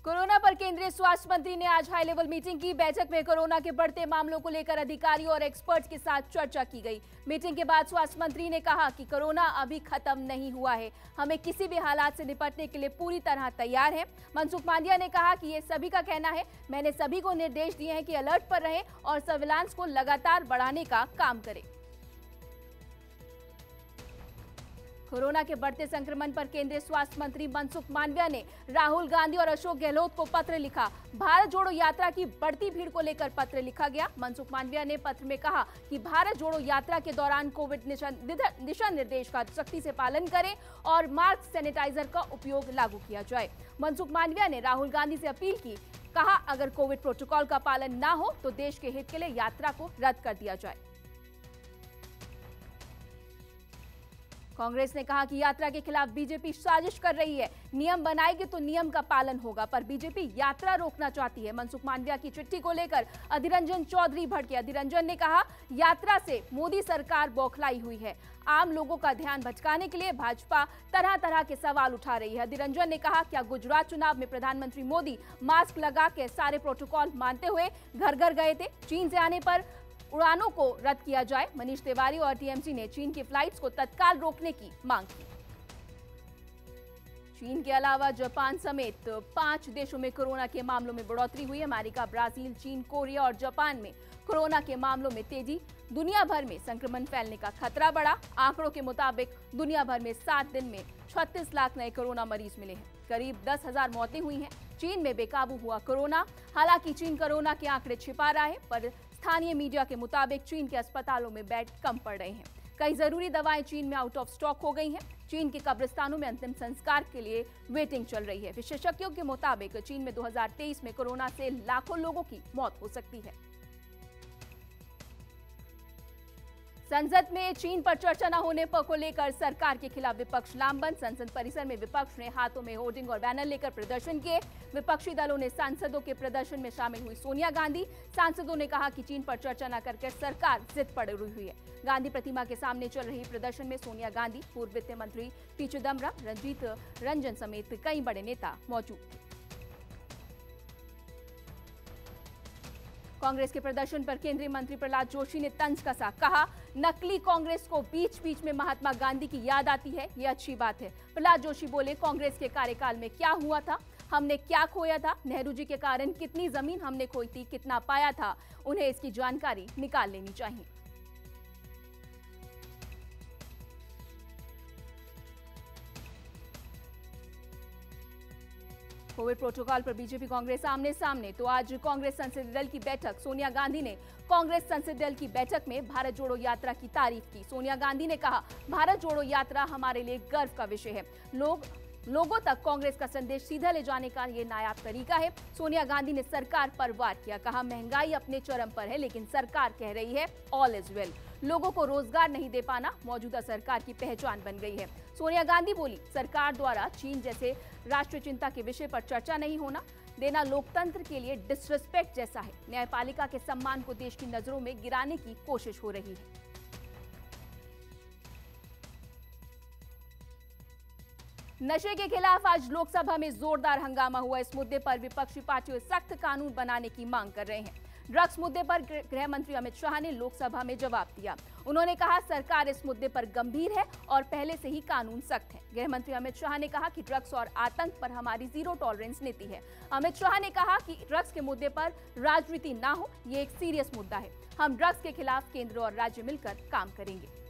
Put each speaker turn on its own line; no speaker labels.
Corona पर केंद्रीय स्वास्थ्य मंत्री ने आज हाई लेवल मीटिंग की। बैठक में कोरोना के बढ़ते मामलों को लेकर अधिकारियों और एक्सपर्ट्स के साथ चर्चा की गई। मीटिंग के बाद स्वास्थ्य मंत्री ने कहा कि कोरोना अभी खत्म नहीं हुआ है, हमें किसी भी हालात से निपटने के लिए पूरी तरह तैयार है। मनसुख मांडविया ने कहा कि ये सभी का कहना है, मैंने सभी को निर्देश दिए हैं कि अलर्ट पर रहें और सर्विलांस को लगातार बढ़ाने का काम करें। कोरोना के बढ़ते संक्रमण पर केंद्रीय स्वास्थ्य मंत्री मनसुख मांडविया ने राहुल गांधी और अशोक गहलोत को पत्र लिखा। भारत जोड़ो यात्रा की बढ़ती भीड़ को लेकर पत्र लिखा गया। मनसुख मांडविया ने पत्र में कहा कि भारत जोड़ो यात्रा के दौरान कोविड दिशा निर्देश का सख्ती से पालन करें और मास्क सैनिटाइजर का उपयोग लागू किया जाए। मनसुख मांडविया ने राहुल गांधी से अपील की, कहा अगर कोविड प्रोटोकॉल का पालन न हो तो देश के हित के लिए यात्रा को रद्द कर दिया जाए। कांग्रेस ने कहा कि यात्रा के खिलाफ बीजेपी साजिश कर रही है, नियम बनाएगी तो नियम का पालन होगा, पर बीजेपी यात्रा रोकना चाहती है। मनसुख मांडविया की चिट्ठी को लेकर अधीर रंजन चौधरी भड़के। अधीर रंजन ने कहा, यात्रा से मोदी सरकार बौखलाई हुई है, आम लोगों का ध्यान भटकाने के लिए भाजपा तरह तरह के सवाल उठा रही है। अधीर रंजन ने कहा, क्या गुजरात चुनाव में प्रधानमंत्री मोदी मास्क लगा के सारे प्रोटोकॉल मानते हुए घर घर गए थे? चीन से आने पर उड़ानों को रद्द किया जाए। मनीष तिवारी और टीएमसी ने चीन की फ्लाइट्स को तत्काल रोकने की मांग की। चीन के अलावा जापान समेत 5 देशों में कोरोना के मामलों में बढ़ोतरी हुई। अमेरिका, ब्राजील, चीन, कोरिया और जापान में कोरोना के मामलों में तेजी। दुनिया भर में संक्रमण फैलने का खतरा बढ़ा। आंकड़ों के मुताबिक दुनिया भर में 7 दिन में 36 लाख नए कोरोना मरीज मिले हैं। करीब 10,000 मौतें हुई हैं। चीन में बेकाबू हुआ कोरोना। हालांकि चीन कोरोना के आंकड़े छिपा रहा है, पर स्थानीय मीडिया के मुताबिक चीन के अस्पतालों में बेड कम पड़ रहे हैं। कई जरूरी दवाएं चीन में आउट ऑफ स्टॉक हो गई हैं। चीन के कब्रिस्तानों में अंतिम संस्कार के लिए वेटिंग चल रही है। विशेषज्ञों के मुताबिक चीन में 2023 में कोरोना से लाखों लोगों की मौत हो सकती है। संसद में चीन पर चर्चा न होने पर को लेकर सरकार के खिलाफ विपक्ष लामबंद। संसद परिसर में विपक्ष ने हाथों में होर्डिंग और बैनर लेकर प्रदर्शन किए। विपक्षी दलों ने सांसदों के प्रदर्शन में शामिल हुई सोनिया गांधी। सांसदों ने कहा कि चीन पर चर्चा न करके सरकार जिद पर अड़ी हुई है। गांधी प्रतिमा के सामने चल रही प्रदर्शन में सोनिया गांधी, पूर्व वित्त मंत्री पी चिदम्बरम, रंजीत रंजन समेत कई बड़े नेता मौजूद थे। कांग्रेस के प्रदर्शन पर केंद्रीय मंत्री प्रहलाद जोशी ने तंज कसा। कहा, नकली कांग्रेस को बीच बीच में महात्मा गांधी की याद आती है, ये अच्छी बात है। प्रहलाद जोशी बोले, कांग्रेस के कार्यकाल में क्या हुआ था, हमने क्या खोया था, नेहरू जी के कारण कितनी जमीन हमने खोई थी, कितना पाया था, उन्हें इसकी जानकारी निकाल लेनी चाहिए। कोविड प्रोटोकॉल पर बीजेपी कांग्रेस आमने सामने। तो आज कांग्रेस संसदीय दल की बैठक। सोनिया गांधी ने कांग्रेस संसदीय दल की बैठक में भारत जोड़ो यात्रा की तारीफ की। सोनिया गांधी ने कहा, भारत जोड़ो यात्रा हमारे लिए गर्व का विषय है। लोगों तक कांग्रेस का संदेश सीधा ले जाने का ये नायाब तरीका है। सोनिया गांधी ने सरकार पर वार किया। कहा, महंगाई अपने चरम पर है, लेकिन सरकार कह रही है ऑल इज वेल। लोगों को रोजगार नहीं दे पाना मौजूदा सरकार की पहचान बन गई है। सोनिया गांधी बोली, सरकार द्वारा चीन जैसे राष्ट्रीय चिंता के विषय पर चर्चा नहीं होना देना लोकतंत्र के लिए डिसरिस्पेक्ट जैसा है। न्यायपालिका के सम्मान को देश की नजरों में गिराने की कोशिश हो रही है। नशे के खिलाफ आज लोकसभा में जोरदार हंगामा हुआ। इस मुद्दे पर विपक्षी पार्टियां सख्त कानून बनाने की मांग कर रहे हैं। ड्रग्स मुद्दे पर गृह मंत्री अमित शाह ने लोकसभा में जवाब दिया। उन्होंने कहा, सरकार इस मुद्दे पर गंभीर है और पहले से ही कानून सख्त है। गृह मंत्री अमित शाह ने कहा कि ड्रग्स और आतंक पर हमारी जीरो टॉलरेंस नीति है। अमित शाह ने कहा कि ड्रग्स के मुद्दे पर राजनीति ना हो, ये एक सीरियस मुद्दा है। हम ड्रग्स के खिलाफ केंद्र और राज्य मिलकर काम करेंगे।